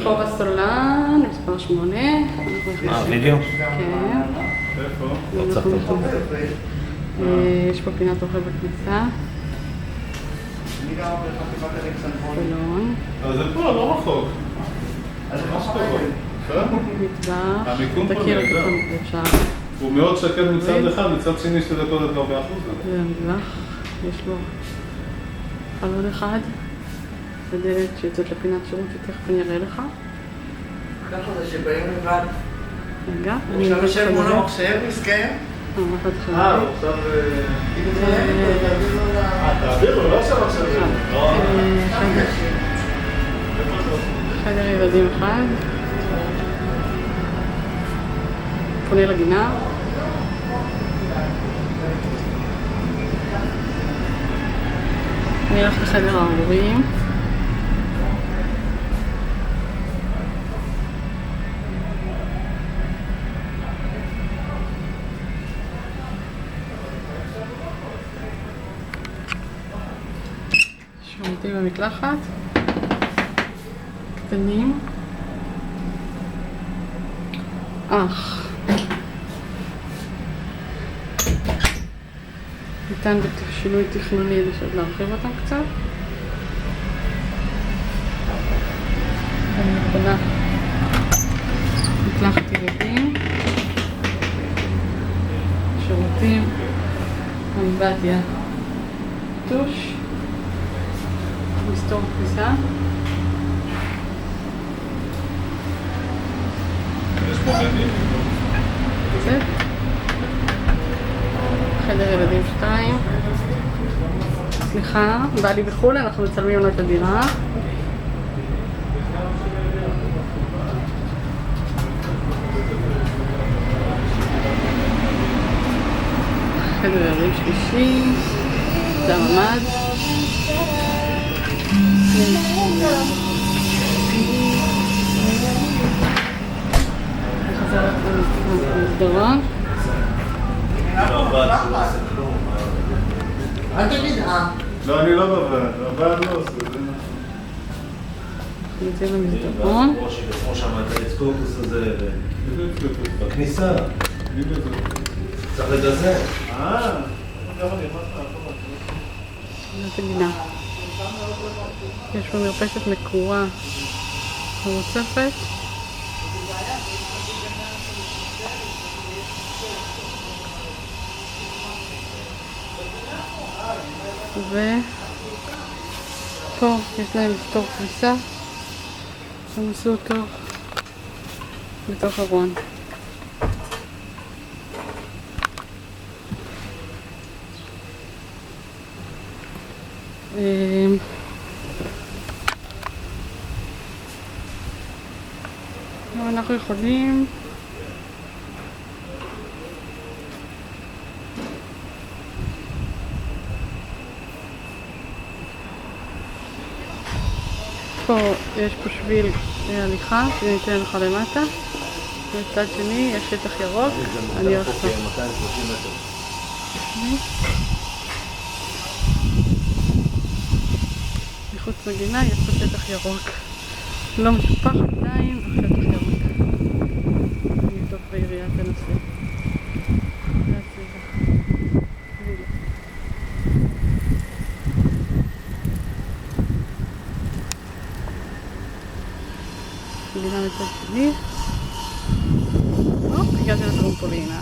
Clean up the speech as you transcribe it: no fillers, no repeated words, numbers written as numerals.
רחוב הסולן, מספר 8. וידאו? כן. לא צריך אותו. יש פה פינת אוכל בכניסה. סלון. אז זה פה, לא רחוק. ממש טוב. מטבח. המיקום פה תכיר נהדר. אותו אפשר. הוא מאוד שקט מצד אחד, מצד שני 2 דקות עד 4%. זה המטבח. יש בו חלון אחד. ודלת שיוצאת לפינת שירות שתכף אני אראה לך. ככה זה שבאים לבד. רגע. עכשיו יושב מול המחשב, מסכם. עכשיו עכשיו... תעביר לו, לא עכשיו עכשיו. חדר ילדים אחד. פונה לגינה. אני הולכת לחדר ההורים. שירותים במקלחת. קטנים. ניתן בשינוי תכנוני להרחיב אותם קצת. אני בונה מקלחת ילדים, שירותים, אמבטיה, טוש, מסתור כניסה. יש פה בנים. זה חדר ילדים 2. סליחה, בא לי בחול, אנחנו מצלמים לו את הדירה. חדר ילדים 3. זה הממ"ד. חזרת למסדרון. אל תגיד לא, אני לא בבד. בבד לא עושה. נמצאים במסדרון. כמו שם את האסקופוס הזה בכניסה. צריך לגזר. זאת הגינה. יש פה מרפסת מקורה מרוצפת. ופה יש להם מסתור כביסה. הם עשו אותו בתוך ארון. אנחנו יכולים פה, יש פה שביל הליכה שניתן לך למטה. מצד שני יש שטח ירוק. אני הולכת 230 מטר. מחוץ לגינה יש פה שטח ירוק. לא משופח עדיין, זה שטח ירוק. אני אבדוק בעירייה את הנושא. גינה מצד שני. הגעתי לטרומפולינה.